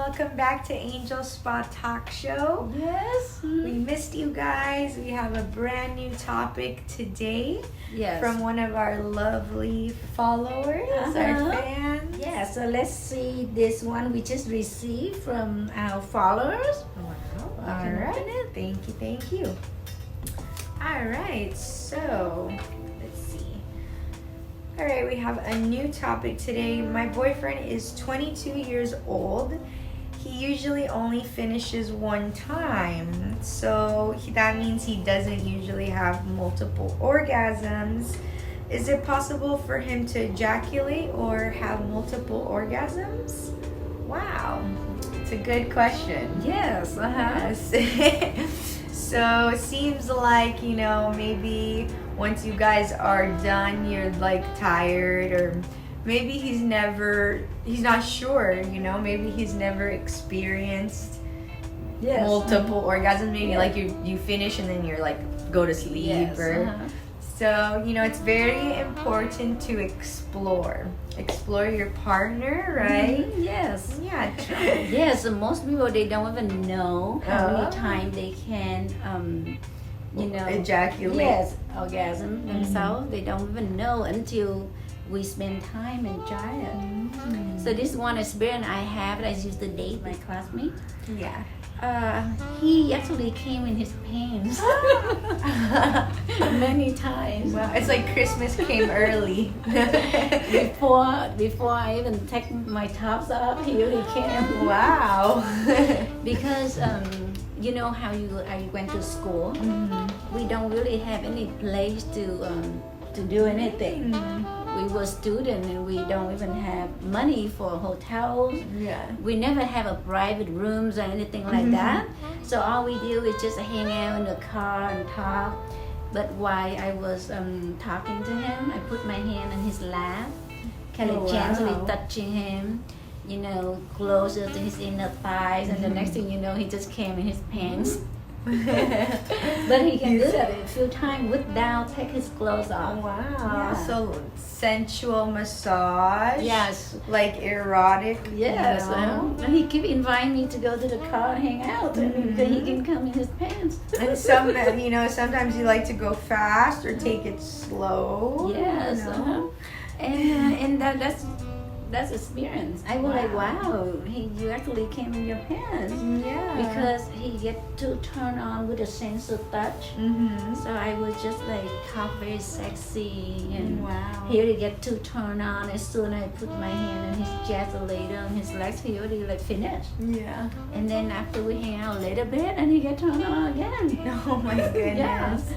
welcome back to Angel Spa Talk Show. Yes. We missed you guys. We have a brand new topic today from one of our lovely followers, our fans. Yeah, so let's see this one we just received from our followers. Wow. All right. Thank you. All right, so let's see. All right, we have a new topic today. My boyfriend is 22 years old. He usually only finishes one time, so that means he doesn't usually have multiple orgasms. Is it possible for him to ejaculate or have multiple orgasms? Wow, it's a good question. Yes. Yes. So it seems like, maybe once you guys are done, you're like tired, or maybe he's not sure, maybe he's never experienced multiple orgasms. Maybe like you finish and then you're like go to sleep So, it's very important to explore your partner, right? Mm-hmm. Yes. Yeah. Yes, most people, they don't even know how many times they can, ejaculate. Yes, orgasm themselves. They don't even know until we spend time and try it. Mm-hmm. So this one experience I have, I used to date my classmate. Yeah. He actually came in his pants many times. Wow, it's like Christmas came early. before I even take my tops off, he already came. Wow. Because you know how I went to school. Mm-hmm. We don't really have any place to do anything. Mm-hmm. We were students and we don't even have money for hotels. Yeah. We never have a private rooms or anything like that. So all we do is just hang out in the car and talk. But while I was talking to him, I put my hand on his lap, kind of gently touching him, closer to his inner thighs. And the next thing you know, he just came in his pants. But he can do that a few times without take his clothes off. Wow. Yeah. So sensual massage. Yes. Like erotic. Yes. And he keep inviting me to go to the car and hang out, and then he can come in his pants. And sometimes you like to go fast or take it slow. Yes. And that's experience. I was like, wow, you actually came in your pants. Yeah. Because he get to turn on with a sense of touch. Mm-hmm. So I was just like talk very sexy, and wow. he already get to turn on as soon as I put my hand on his chest or later on his legs. He already like finished. Yeah. And then after we hang out a little bit, and he get turned on again. Oh my goodness. Yes.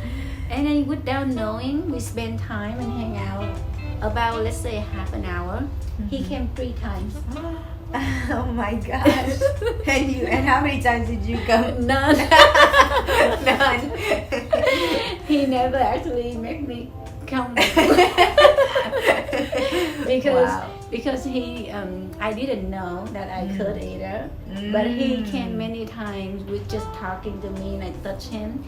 And then without knowing, we spend time and hang out about, let's say, half an hour. He came 3 times. Oh my gosh. And how many times did you come? None. None. He never actually made me come. because he I didn't know that I could either. But he came many times with just talking to me, and I touched him.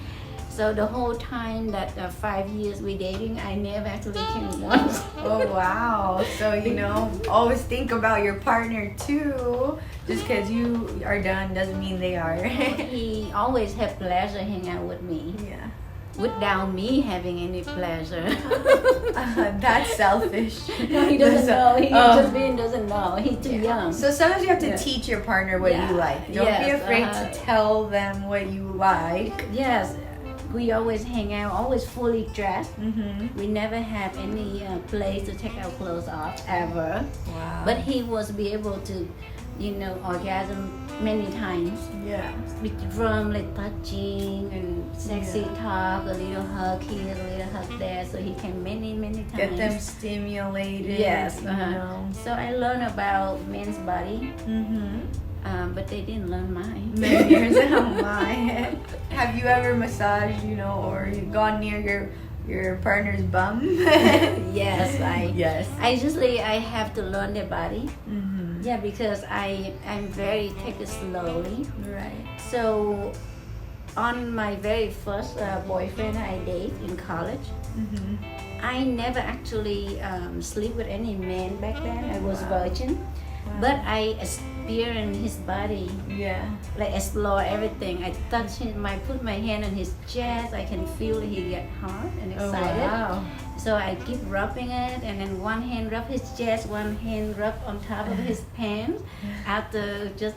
So the whole time that 5 years we dating, I never actually came once. Oh wow. So always think about your partner too. Just because you are done doesn't mean they are. He always had pleasure hanging out with me. Yeah. Without me having any pleasure. That's selfish. No, he doesn't know. He doesn't know. He's too young. So sometimes you have to teach your partner what you like. Don't be afraid to tell them what you like. Yes. We always hang out, always fully dressed. Mm-hmm. We never have any place to take our clothes off, ever. Wow. But he was be able to, orgasm many times. Yeah. From like touching and sexy talk, a little hug here, a little hug there, so he can many times. Get them stimulated. Yes. So I learned about men's body. Mm-hmm. But they didn't learn mine. Yours and mine. Have you ever massaged, or you gone near your partner's bum? Yes, Yes. I have to learn their body. Mm-hmm. Yeah, because I'm very take it slowly. Right. So on my very first boyfriend I dated in college, I never actually sleep with any man back then. I was virgin. But I experience his body, Yeah. like explore everything. I touch him, I put my hand on his chest, I can feel he get hot and Oh, excited. wow. So I keep rubbing it, and then one hand rub his chest, one hand rub on top of his pants. After just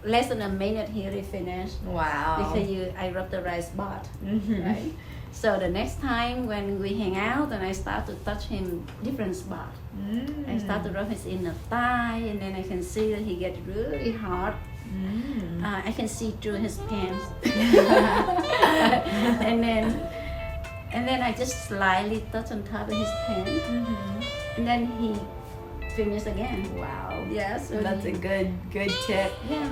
less than a minute, he already finished. Wow. Because I rub the right spot, Mhm. right? So the next time when we hang out, and I start to touch him different spot. I start to rub his inner thigh, and then I can see that he gets really hot. I can see through his pants. and then I just slightly touch on top of his pants, and then he finishes again. Wow. Yeah, so That's a good tip. yeah.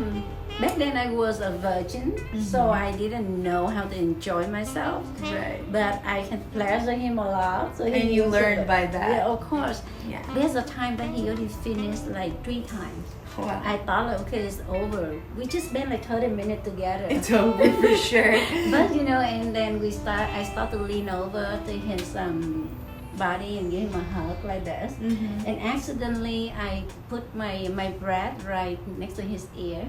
Back then I was a virgin, so I didn't know how to enjoy myself. Right. But I can pleasure him a lot. So he And you used learned to- by that. Yeah, of course. Yeah. There's a time that he already finished like 3 times. Wow. I thought, like, okay, it's over. We just spent like 30 minutes together. It's over for sure. But and then I start to lean over to his body and give him a hug like this. And accidentally I put my breath right next to his ear.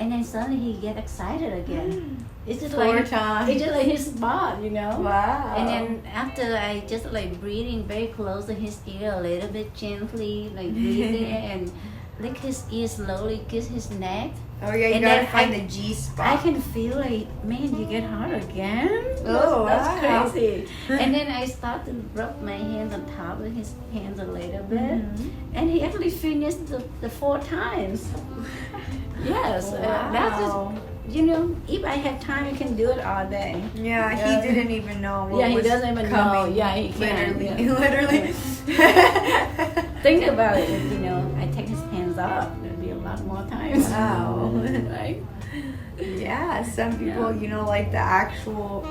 And then suddenly he get excited again. It's just 4 like times. it's just like his spot, Wow. And then after I just like breathing very close to his ear a little bit gently, like breathe there and lick his ear slowly, kiss his neck. Oh yeah, you And gotta then find I- the G spot. I can feel like, man, you get hard again. Oh, that's wow. crazy. And then I start to rub my hands on top of his hands a little bit, and he actually finished the 4 times. Yes, that's just, Wow. if I have time, I can do it all day. Yeah, Yeah. he didn't even know what Yeah, he was doesn't even coming. know. Yeah, he can't. Literally. Yeah. Literally. Think about it. I take his hands off. There'll be a lot more times. Wow. Right? Yeah, some people, like the actual,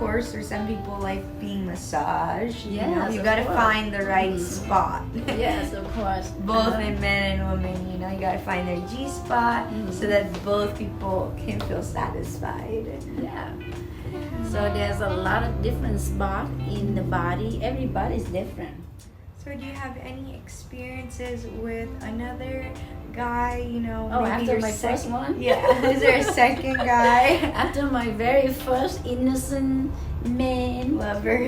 course, or some people like being massaged. Yes, You of gotta course. find the right spot. Yes, of course. Both in men and women, you gotta find their G spot so that both people can feel satisfied. Yeah. So there's a lot of different spots in the body. Everybody's different. So do you have any experiences with another guy, Oh, maybe after your my first one? Yeah. Is there a second guy? After my very first innocent man Lover.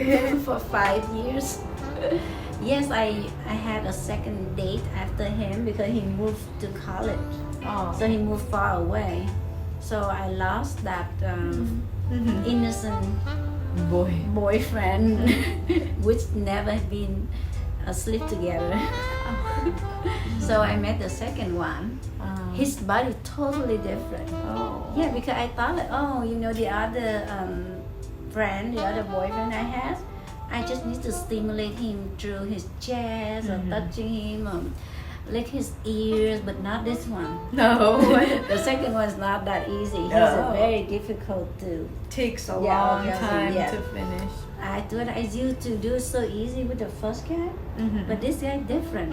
for 5 years. Yes, I had a second date after him because he moved to college. Oh. So he moved far away. So I lost that innocent boyfriend, which never been asleep together. So I met the second one. His body totally different. Oh. Yeah, because I thought like, the other friend, the other boyfriend I had, I just need to stimulate him through his chest or touching him or lick his ears, but not this one. No. The second one's not that easy. He's No. very difficult to. Takes a Yeah, long obviously, time yeah. to finish. I thought I used to do so easy with the first guy, but this guy different.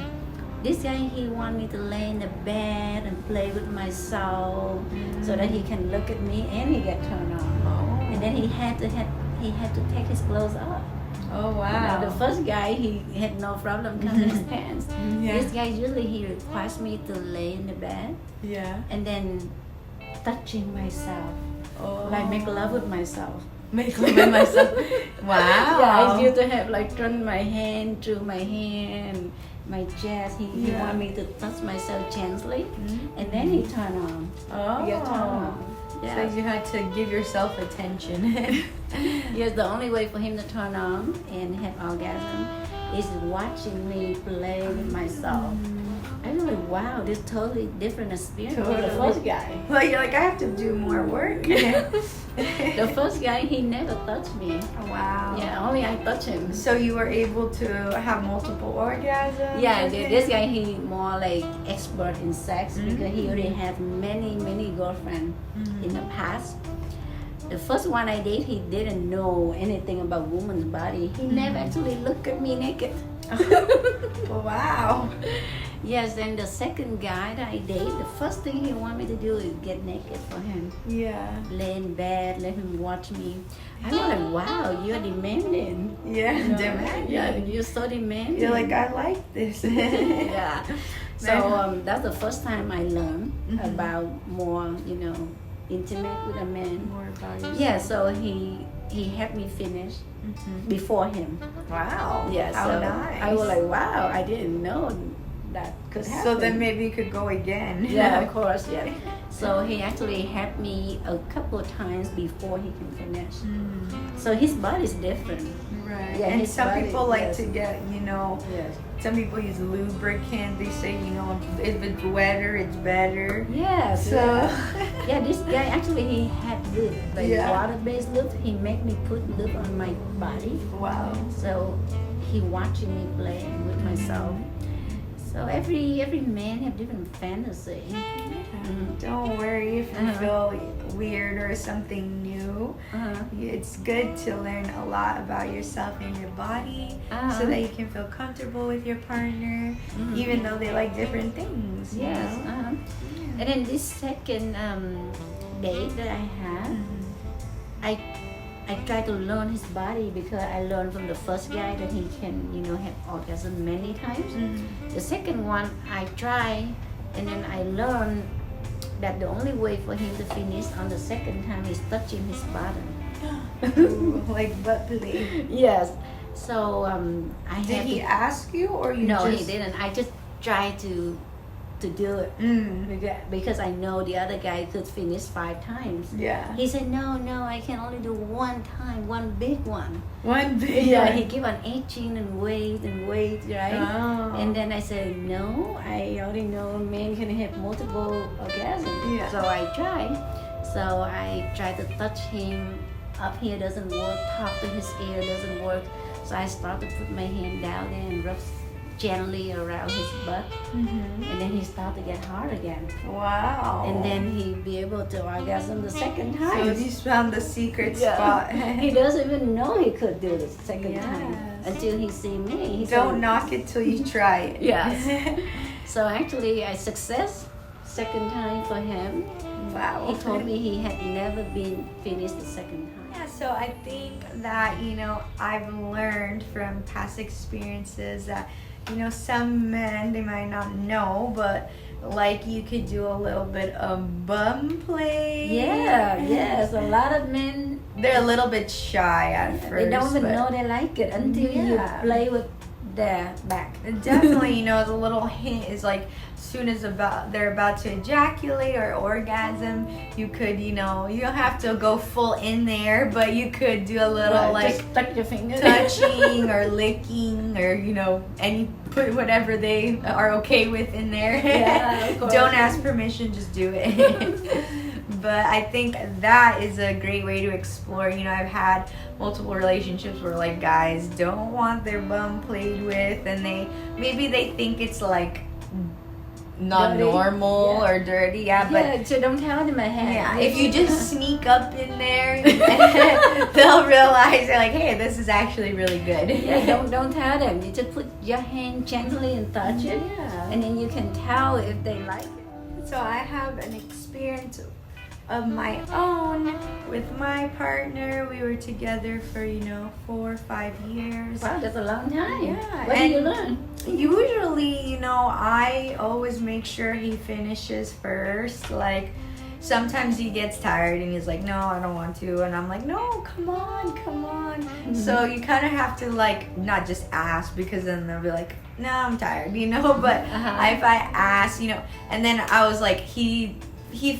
This guy, he want me to lay in the bed and play with my soul so that he can look at me and he get turned on. Oh. And then he had to take his clothes off. Oh wow. Now, the first guy, he had no problem covering his pants. Yeah. This guy usually he requires me to lay in the bed Yeah. and then touching myself, Oh. like make love with myself. Make love with myself. Wow. Yeah, I used to have like run my hand through my hand, my chest. He Yeah. want me to touch myself gently, and then he turn on. Oh. He get turned on. So Yeah. you had to give yourself attention. Yes, the only way for him to turn on and have orgasm is watching me play with myself. I was like, wow, this totally different experience from the Totally. first guy. Well, you're like, I have to do more work. The first guy, he never touched me. Wow. Yeah, only I touch him. So you were able to have multiple orgasms? Yeah, with him? this guy, he more like expert in sex because he already have many girlfriends in the past. The first one I date, he didn't know anything about woman's body. He never actually looked at me naked. Wow. Yes, and the second guy that I date, the first thing he want me to do is get naked for him. Yeah. Lay in bed, let him watch me. I was like, wow, you're demanding. Yeah, You know? demanding. Yeah, you're so demanding. You're like, I like this. Yeah. So that's the first time I learned about more, intimate with a man. More about yourself. Yeah, so he helped me finish before him. Wow. Yeah, How so nice. I was like, wow, I didn't know that could happen. So then maybe you could go again. Yeah, of course, yeah. So he actually helped me a couple of times before he can finish. So his body's different. Right. Yeah, and his some body, people like yes. to get, Yes. some people use lubricant. They say, if it's wetter, it's better. Yeah, So, yeah, this guy actually he had lube, like Yeah. water-based lube. He made me put lube on my body. wow. So he watching me play with myself. So every man have different fantasy. Don't worry if you feel weird or something new. It's good to learn a lot about yourself and your body so that you can feel comfortable with your partner, even though they like different things. you Yes. know? And then this second date that I had, I tried to learn his body because I learned from the first guy that he can, have orgasm many times. The second one I tried, and then I learned that the only way for him to finish on the second time is touching his bottom. Ooh, like butt play. Yes. So I Did had he to, ask you or you no, just... he didn't. I just tried to do it because I know the other guy could finish 5 times. Yeah. He said, no, I can only do one time, one big one. One big Yeah, one. he keep on itching and wait, right? Oh. And then I said, no, I already know men can have multiple orgasms. Yeah. So I tried. So I tried to touch him. Up here doesn't work, talk to his ear doesn't work. So I started to put my hand down there and rub gently around his butt. And then he started to get hard again. Wow. And then he'd be able to orgasm the second So time. you found the secret Yeah. spot. He doesn't even know he could do the second Yes. time until he see me. He Don't said, knock it till you try it. Yes. So actually, I success second time for him. Wow. He told me he had never been finished the second time. Yeah, so I think that, I've learned from past experiences that, some men, they might not know, but like you could do a little bit of bum play. Yeah, yes. A lot of men, They're a little bit shy at first. they don't even but know they like it until you Yeah. play with their back. Definitely, the little hint is like, as soon as they're about to ejaculate or orgasm, you could, you don't have to go full in there, but you could do a little just touch your finger. touching or licking or and put whatever they are okay with in there. Yeah, of course. Don't ask permission, just do it. But I think that is a great way to explore. I've had multiple relationships where like guys don't want their bum played with, and maybe they think it's like not Dirty. normal Yeah. or dirty. Yeah, but Yeah, so don't tell them ahead. yeah, if you just sneak up in there, they'll realize they're like, hey, this is actually really good. Yeah, don't tell them. You just put your hand gently and touch it, Yeah. and then you can tell if they like it. So I have an experience of my own with my partner. We were together for 4 or 5 years. Wow, that's a long time. Yeah, What did you and- learn? Usually, I always make sure he finishes first. Like, sometimes he gets tired and he's like, no, I don't want to. And I'm like, no, come on. So you kind of have to, like, not just ask, because then they'll be like, no, I'm tired, But if I ask, and then I was like, he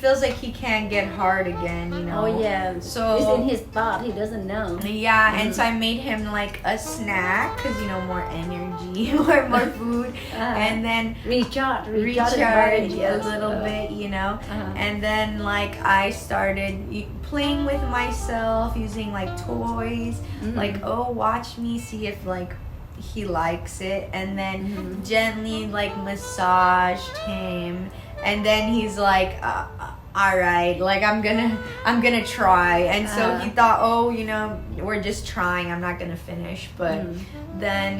feels like he can't get hard again, Oh yeah. So- it's in his thought. He doesn't know. Yeah, and so I made him like a snack, because more energy, more food, and then Recharge recharge the body, a yes. little bit, and then like I started playing with myself using like toys, like, oh, watch me see if like he likes it, and then gently like massaged him, and then he's like, all right, like I'm gonna try. And so he thought, oh, we're just trying, I'm not gonna finish. But then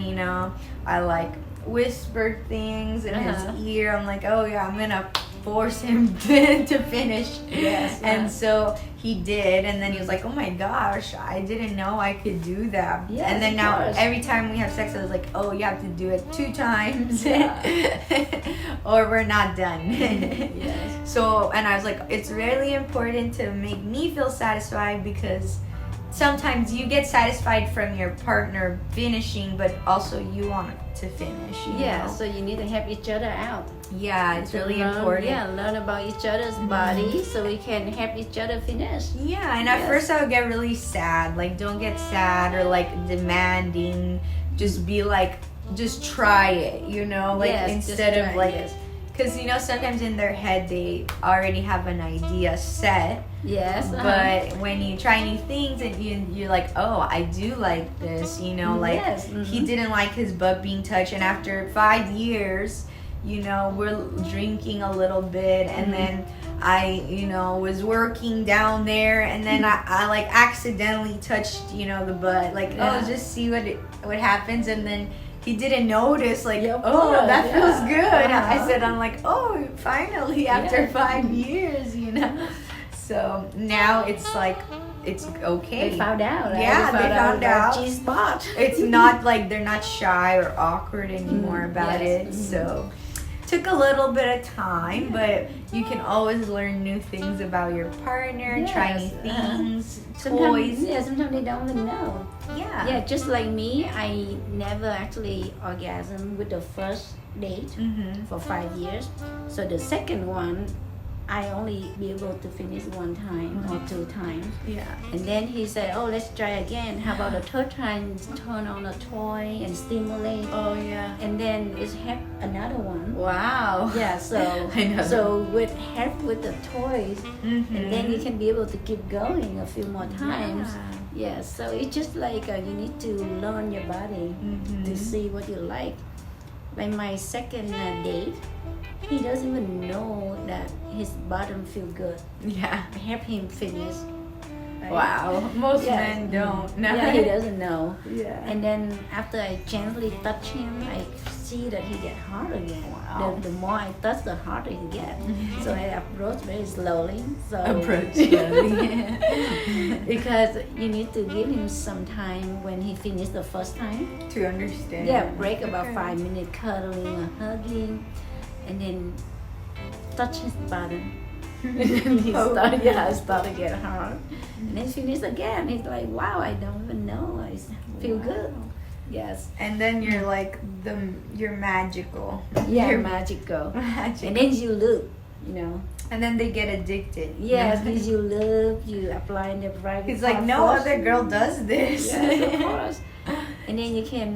I like whispered things in his ear. I'm like, oh yeah, I'm gonna force him to finish. Yes. And so he did, and then he was like, oh my gosh, I didn't know I could do that. Yes, and then of now course. every time we have sex, I was like, oh, you have to do it 2 times Yeah. or we're not done. Yes. So, and I was like, it's really important to make me feel satisfied, because sometimes you get satisfied from your partner finishing, but also you want to finish. You Yeah, know? so you need to help each other out. Yeah, it's To really learn, important. Yeah, learn about each other's body so we can help each other finish. Yeah, and at Yes. first I would get really sad. Like, don't get sad or like demanding. Just be like, just try it, you know? Like, Yes, just instead of try, like, yes. because you know, sometimes in their head they already have an idea set. Yes. But when you try new things and you're like, oh, I do like this, you know, like Yes, he didn't like his butt being touched, and after 5 years, you know, we're drinking a little bit, and then I, you know, was working down there, and then I like accidentally touched, you know, the butt, like, Yeah. oh, just see what happens, and then he didn't notice, like, Yeah, of oh, course, that yeah. feels good. Uh-huh. I said, I'm like, oh, finally, after Yeah. 5 years, you know. So now it's like, it's okay. They found out. Yeah, they found out. G-spot. It's not like they're not shy or awkward anymore about yes. it. So took a little bit of time, but you can always learn new things about your partner, try new Yes, things, Sometimes, toys. yeah, sometimes they don't even know. Yeah. Yeah, just like me, I never actually orgasm with the first date Mm-hmm. for 5 years. So the second one, I only be able to finish 1 time or 2 times. Yeah. And then he said, oh, let's try again. How about the third time, turn on a toy and stimulate. Oh yeah. And then it's have another one. Wow. Yeah, so I know. so with help with the toys, Mm-hmm. and then you can be able to keep going a few more times. Yeah, so it's just like you need to learn your body Mm-hmm. to see what you like. Like my second date, he doesn't even know that his bottom feel good. Yeah. I help him finish. Right? Wow. Most Yes. men don't. No. Yeah, he doesn't know. Yeah. And then after I gently touch him, I see that he get hard again. Wow. The more I touch, the harder he get. So I approach very slowly. So Approach slowly. because you need to give him some time when he finished the first time. To understand. Yeah, break about Okay. 5 minutes cuddling or hugging, and then touch his bottom. And then he start to get hard. And then finish again. He's like, wow, I don't even know. I feel good. Yes. And then you're like you're magical. Yeah, You're magical. magical. And then you look, you know. And then they get addicted. Yes, because you look, you apply the private. He's like, part no first. other girl does this. Yes, of course. And then you can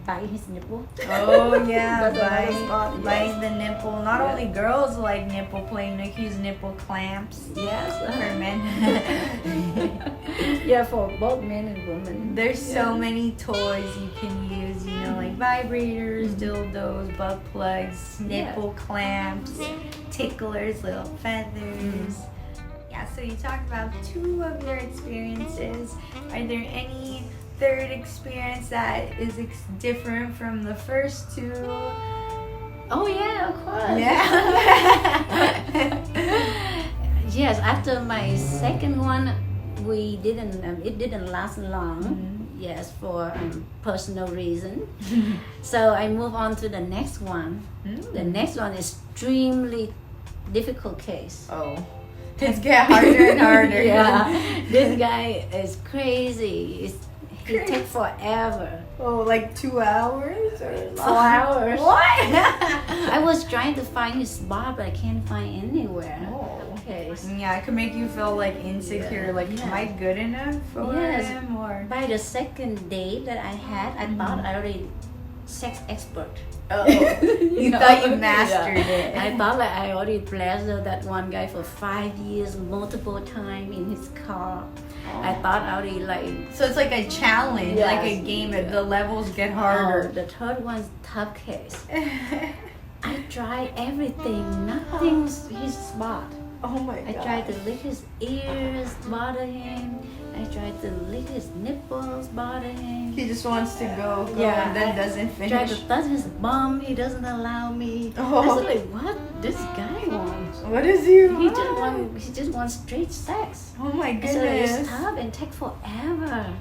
bite his nipple. Oh yeah, That's another spot, bite yes. the nipple. Not Yeah. only girls like nipple play, they use nipple clamps Yes. for men. Yeah, for both men and women. There's so Yeah. many toys you can use, you know, like vibrators, dildos, butt plugs, nipple clamps, ticklers, little feathers. Yeah, so you talked about 2 of your experiences. Are there any third experience that is different from the first 2? Oh yeah, of course. Yeah. Yes, after my second one, we didn't. It didn't last long. Yes, for personal reason. So I move on to the next one. The next one is extremely difficult case. Oh. Things get harder and harder. Yeah, this guy is crazy. He takes forever. Oh, like 2 hours or 4 hours. What? I was trying to find his spot, but I can't find anywhere. Oh. Okay. Yeah, it could make you feel like insecure. Yeah. Like, am I good enough for Yes. him? Or By the second date that I had, I thought I already sex expert. oh, you thought you mastered it. I thought like I already pleasured that one guy for 5 years, multiple times in his car. I thought I already like. So it's like a challenge, Yes. like a game. Yeah. The levels get Oh, harder. the third one's tough case. I tried everything, nothing's his spot. Oh my I god. tried to lick his ears, bother him. I tried to lick his nipples, bother him. He just wants to go, Yeah, and then I doesn't Tried finish. to touch his bum. He doesn't allow me. I Oh. was like, what this guy wants? What is you? He just wants straight sex. Oh my And so it's goodness. tough and take forever.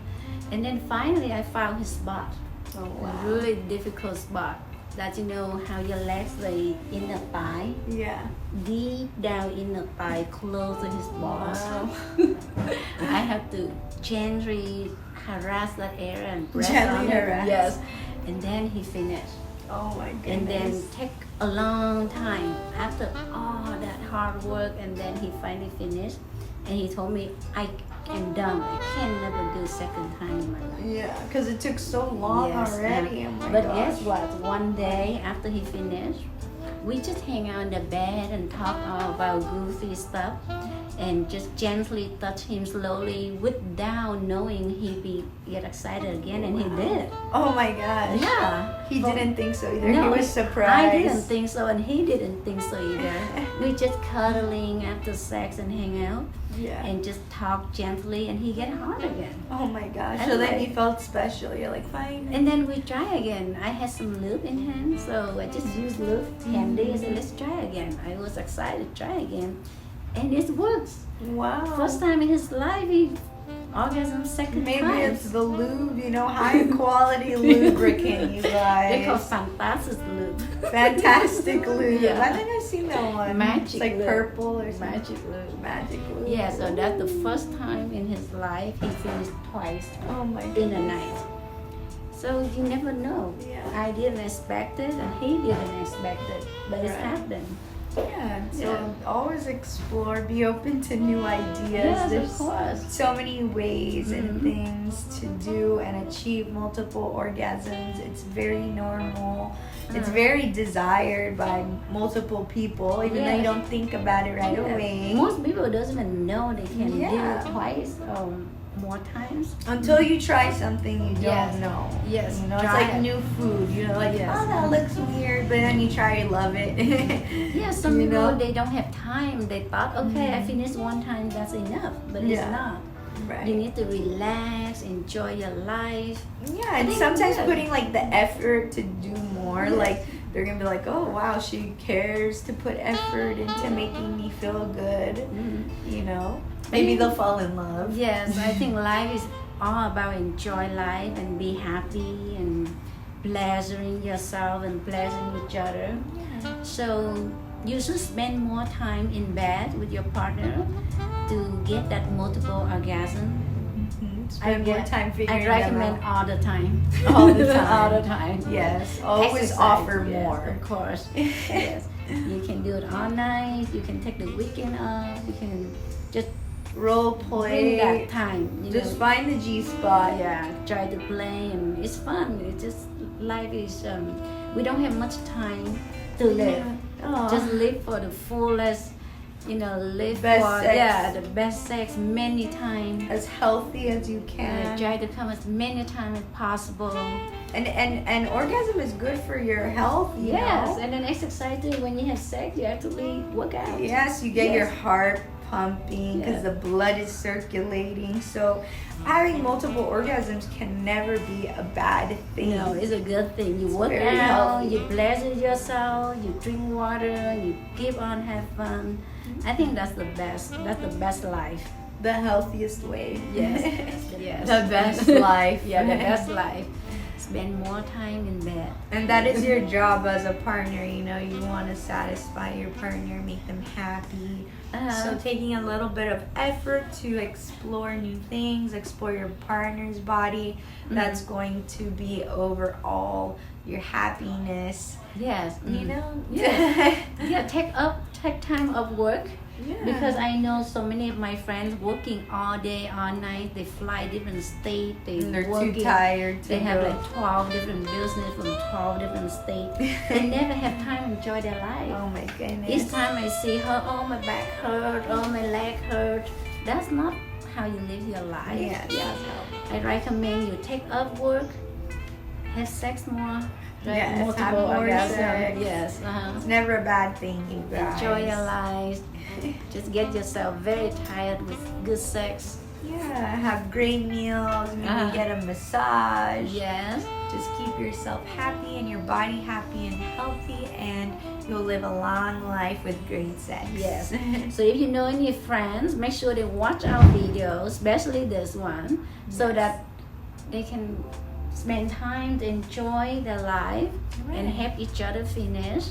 And then finally I found his spot. Oh A wow. really difficult spot. That you know how your legs lay in the thigh, Yeah. deep down in the thigh, close to his balls. Wow. I have to gently harass that area and press Gently on it. harass. Yes. And then he finished. Oh my goodness. And then take a long time after all that hard work, and then he finally finished. And he told me, I am done. I can never do second time in my life. Yeah, because it took so long Yes, already. Oh my but gosh. guess what? One day after he finished, we just hang out in the bed and talk all about goofy stuff, and just gently touch him slowly without knowing he'd get excited again, and he did. Oh my gosh. Yeah. He But- didn't think so either. No, He was surprised. I didn't think so, and he didn't think so either. We just cuddling after sex and hang out Yeah. and just talk gently, and he get hard again. Oh my gosh. I So then like- you felt special. You're like, fine. And then we try again. I had some lube in hand, so I just used lube handy. I said, let's try again. I was excited to try again, and it works. Wow. First time in his life, he orgasm second Maybe time. it's the lube, high quality lubricant, you They call guys. fantastic lube. Fantastic lube. Yeah. I think I've seen that one. Magic It's like lube. purple or something. Magic lube. Magic lube. Yeah, so that's the first time in his life he finished twice Oh my in goodness. a night. So you never know. Yeah. I didn't expect it, and he didn't expect it, but it's Right. happened. Yeah. So Yeah. always explore. Be open to new ideas. Yes, There's of course. so many ways and Mhm. things to do and achieve multiple orgasms. It's very normal. It's Mhm. very desired by multiple people, even though you Yes. don't think about it right Yes. away. Most people doesn't even know they can Yeah. do it twice or more times. Until you try something you don't Yes. know. Yes, You know, it's try like it. new food. Like, Yes. oh, that looks weird, but then you try, you love it. Yeah, some You people know? they don't have time. They thought, okay, I Mhm. finished one time, that's enough, but it's Yeah. not. Right. You need to relax, enjoy your life. Yeah, I and think sometimes it's good. putting like the effort to do more, Yes. like they're gonna be like, oh wow, she cares to put effort into making me feel good. You know, maybe think- they'll fall in love. Yes, I think life is all about enjoy life and be happy and pleasuring yourself and pleasuring each other. So you should spend more time in bed with your partner to get that multiple orgasm. Spend more time figuring I them recommend out. all the time. All the time. all the time. Yes, always Exercise, offer yes, more. Of course. Yes. You can do it all night. You can take the weekend off. You can just Role bring play. that time. Just find the G spot. Yeah, try to play, and it's fun. It's just life is. We don't have much time to live. Aw. Just live for the fullest. Live Best for sex. the best sex many times. As healthy as you can. Try to come as many times as possible. And orgasm is good for your health. You Yes, know? and then exercise too. When you have sex, you actually work out. Yes, you get Yes. your heart pumping because Yeah. the blood is circulating. So having multiple orgasms can never be a bad thing. No, it's a good thing. You work very out, healthy. you pleasure yourself, you drink water, you keep on have fun. I think that's the best. That's the best life. The healthiest way. Yes, yes. The best life. Yeah, the best life. Spend more time in bed. And that is your job as a partner. You want to satisfy your partner, make them happy. So taking a little bit of effort to explore new things, explore your partner's body, that's going to be overall your happiness. Yes, You know? Yeah, yeah. Take time off work. Yeah. Because I know so many of my friends working all day, all night. They fly different states. And they're working. too tired to They have go. like 12 different business from 12 different states. They never have time to enjoy their life. Oh my goodness. Each time I see her, oh my back hurt, oh my leg hurt. That's not how you live your life. Yeah, that's how. I recommend you take off work, have sex more, right? Yes, have Multiple more orgasm. sex. Yes. It's never a bad thing, you guys. Enjoy your life. Just get yourself very tired with good sex. Yeah, have great meals, maybe get a massage. Yes. Just keep yourself happy and your body happy and healthy, and you'll live a long life with great sex. Yes. So if you know any friends, make sure they watch our videos, especially this one, so that they can spend time to enjoy their life and help each other finish,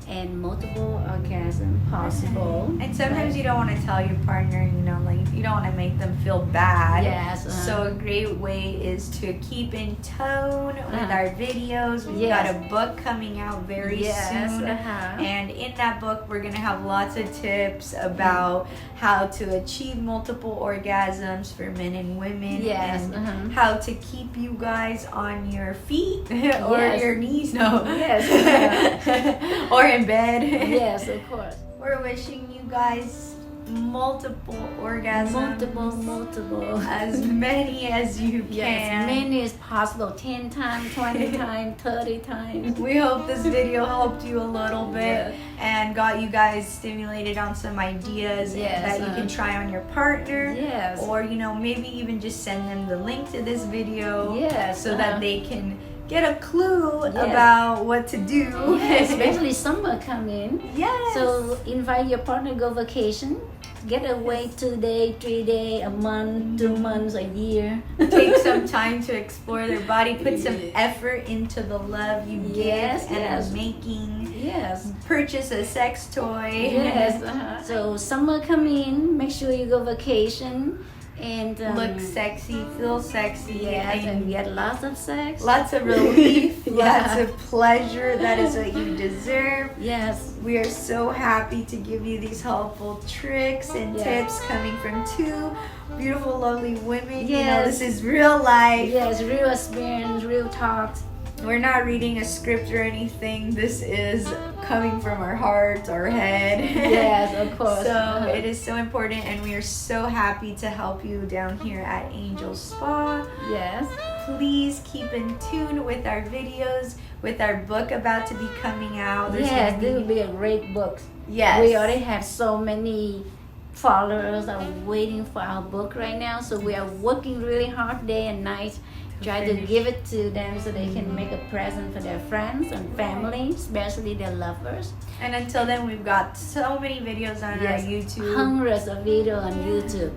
and multiple orgasm possible. And sometimes you don't want to tell your partner, like you don't want to make them feel bad. Yes. So a great way is to keep in tone with our videos. We've got a book coming out very soon. And in that book, we're going to have lots of tips about how to achieve multiple orgasms for men and women. Yes. And how to keep you guys on your feet or your knees. No. Yes. Or in bed. Yes, of course. We're wishing you guys multiple orgasms. Multiple. As many as you can. Yes, as many as possible. 10 times, 20 times, 30 times. We hope this video helped you a little bit and got you guys stimulated on some ideas that you can try on your partner. Yes. Or, maybe even just send them the link to this video so that they can get a clue about what to do. Yes, especially summer coming. Yes. So invite your partner, go vacation. Get away 2 days, 3 days, a month, 2 months, a year. Take some time to explore their body. Put some effort into the love you give and are making. Yes. Purchase a sex toy. Yes. So summer coming. Make sure you go vacation. And look sexy, feel sexy, and get lots of sex, lots of relief, lots of pleasure. That is what you deserve. Yes, we are so happy to give you these helpful tricks and tips coming from two beautiful, lovely women. This is real life. Yes, real experience, real talks. We're not reading a script or anything. This is coming from our heart, our head. Yes, of course. So it is so important, and we are so happy to help you down here at Angel Spa. Yes. Please keep in tune with our videos, with our book about to be coming out. This will be a great book. Yes. We already have so many followers are waiting for our book right now, so we are working really hard day and night. Try to give it to them so they can make a present for their friends and family, especially their lovers. And until then, we've got so many videos on our YouTube. Hundreds of videos on YouTube.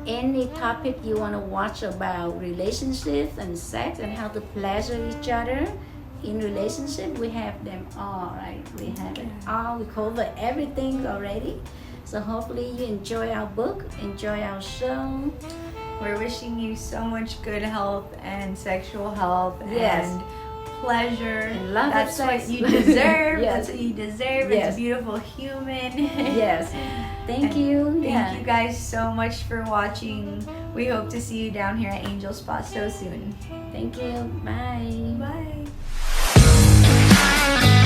Any topic you want to watch about relationships and sex and how to pleasure each other in relationship, we have them all, right? We have it all. We cover everything already. So hopefully you enjoy our book, enjoy our show. We're wishing you so much good health and sexual health and pleasure. And love. That's what you deserve. That's what you deserve as a beautiful human. Yes. Thank you. Thank you guys so much for watching. We hope to see you down here at Angel Spa so soon. Thank you. Bye. Bye.